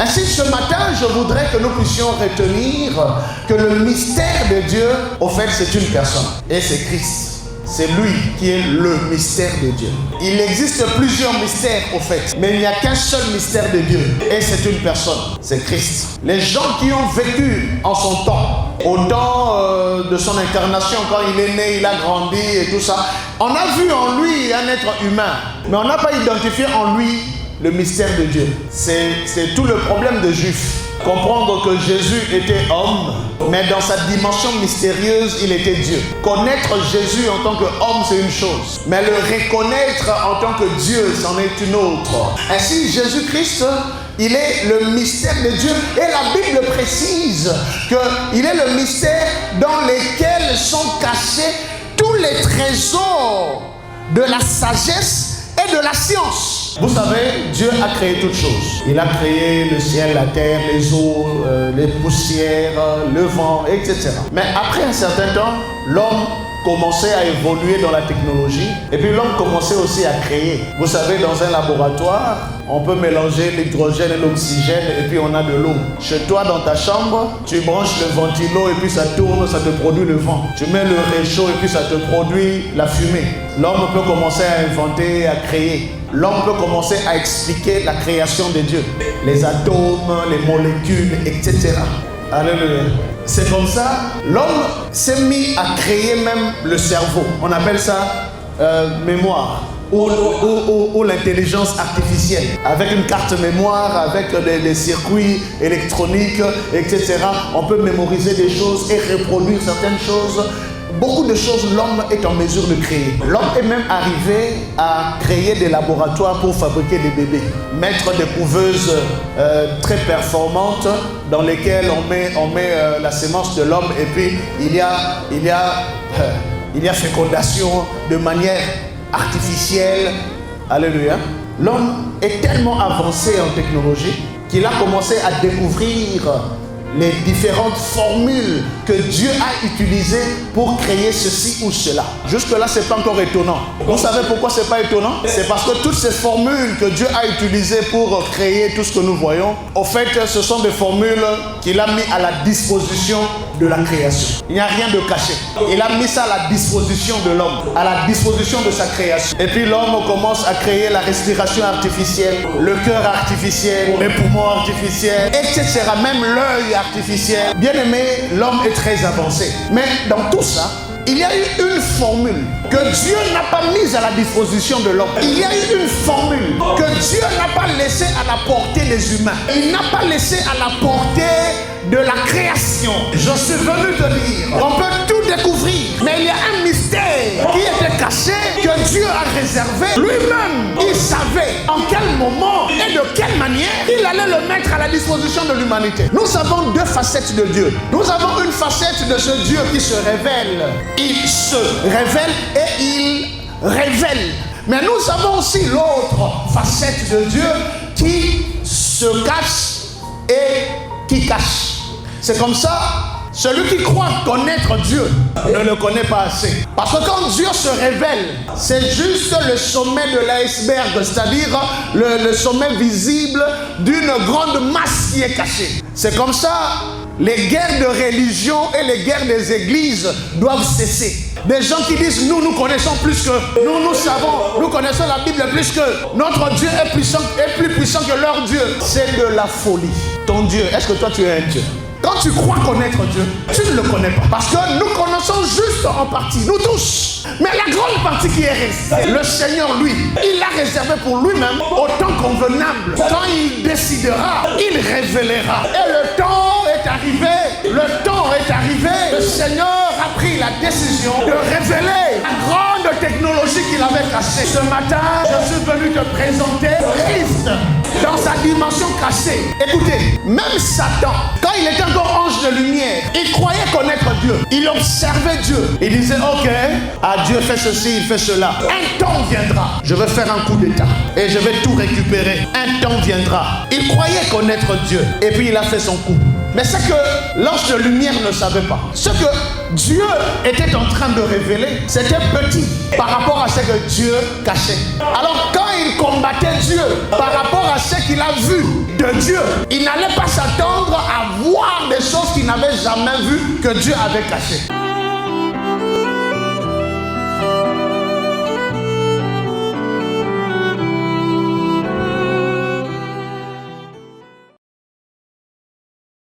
Ainsi, ce matin, je voudrais que nous puissions retenir que le mystère de Dieu, au fait, c'est une personne. Et c'est Christ. C'est lui qui est le mystère de Dieu. Il existe plusieurs mystères au fait, mais il n'y a qu'un seul mystère de Dieu. Et c'est une personne, c'est Christ. Les gens qui ont vécu en son temps, au temps de son incarnation, quand il est né, il a grandi et tout ça, on a vu en lui un être humain, mais on n'a pas identifié en lui le mystère de Dieu. C'est tout le problème des Juifs. Comprendre que Jésus était homme, mais dans sa dimension mystérieuse, il était Dieu. Connaître Jésus en tant qu'homme, c'est une chose, mais le reconnaître en tant que Dieu, c'en est une autre. Ainsi, Jésus-Christ, il est le mystère de Dieu. Et la Bible précise qu'il est le mystère dans lequel sont cachés tous les trésors de la sagesse et de la science. Vous savez, Dieu a créé toutes choses. Il a créé le ciel, la terre, les eaux, les poussières, le vent, etc. Mais après un certain temps, l'homme commençait à évoluer dans la technologie et puis l'homme commençait aussi à créer. Vous savez, dans un laboratoire, on peut mélanger l'hydrogène et l'oxygène et puis on a de l'eau. Chez toi, dans ta chambre, tu branches le ventilo et puis ça tourne, ça te produit le vent. Tu mets le réchaud et puis ça te produit la fumée. L'homme peut commencer à inventer, à créer. L'homme peut commencer à expliquer la création de Dieu. Les atomes, les molécules, etc. Alléluia. C'est comme ça, l'homme s'est mis à créer même le cerveau. On appelle ça mémoire ou l'intelligence artificielle. Avec une carte mémoire, avec des circuits électroniques, etc. On peut mémoriser des choses et reproduire certaines choses. Beaucoup de choses, l'homme est en mesure de créer. L'homme est même arrivé à créer des laboratoires pour fabriquer des bébés. Mettre des couveuses très performantes dans lesquelles on met la sémence de l'homme et puis il y a fécondation de manière artificielle. Alléluia. L'homme est tellement avancé en technologie qu'il a commencé à découvrir les différentes formules que Dieu a utilisées pour créer ceci ou cela. Jusque-là, ce n'est pas encore étonnant. Vous savez pourquoi ce n'est pas étonnant? C'est parce que toutes ces formules que Dieu a utilisées pour créer tout ce que nous voyons, au fait, ce sont des formules qu'il a mis à la disposition de la création. Il n'y a rien de caché. Il a mis ça à la disposition de l'homme, à la disposition de sa création. Et puis l'homme commence à créer la respiration artificielle, le cœur artificiel, les poumons artificiels, etc. Même l'œil artificiel. Bien aimé, l'homme est très avancé. Mais dans tout ça, il y a eu une formule que Dieu n'a pas mise à la disposition de l'homme. Il y a eu une formule que Dieu n'a pas laissée à la portée des humains. Il n'a pas laissé à la portée de la création. Je suis venu te dire, on peut tout découvrir, mais il y a un mystère qui était caché, que Dieu a réservé. Lui-même, il savait en quel moment et de quelle manière il allait le mettre à la disposition de l'humanité. Nous avons deux facettes de Dieu. Nous avons une facette de ce Dieu qui se révèle. Il se révèle et il révèle. Mais nous avons aussi l'autre facette de Dieu qui se cache et qui cache. C'est comme ça, celui qui croit connaître Dieu ne le connaît pas assez. Parce que quand Dieu se révèle, c'est juste le sommet de l'iceberg, c'est-à-dire le sommet visible d'une grande masse qui est cachée. C'est comme ça, les guerres de religion et les guerres des églises doivent cesser. Des gens qui disent, nous connaissons plus que, nous savons, nous connaissons la Bible plus que, notre Dieu est plus puissant que leur Dieu. C'est de la folie. Ton Dieu, est-ce que toi tu es un Dieu? Quand tu crois connaître Dieu, tu ne le connais pas. Parce que nous connaissons juste en partie, nous tous. Mais la grande partie qui est restée, le Seigneur, lui, il l'a réservé pour lui-même au temps convenable. Quand il décidera, il révélera. Et le temps est arrivé, le Seigneur a pris la décision de révéler la grande technologie qu'il avait cachée. Ce matin, je suis venu te présenter Christ dans sa dimension cachée. Écoutez, même Satan, quand il était encore ange de lumière, il croyait connaître Dieu. Il observait Dieu. Il disait, ok, Dieu fait ceci, il fait cela. Un temps viendra, je vais faire un coup d'état et je vais tout récupérer. Un temps viendra. Il croyait connaître Dieu et puis il a fait son coup. Mais ce que l'ange de lumière ne savait pas, ce que Dieu était en train de révéler, c'était petit par rapport à ce que Dieu cachait. Alors quand il combattait Dieu par rapport à ce qu'il a vu de Dieu, il n'allait pas s'attendre à voir des choses qu'il n'avait jamais vues que Dieu avait cachées.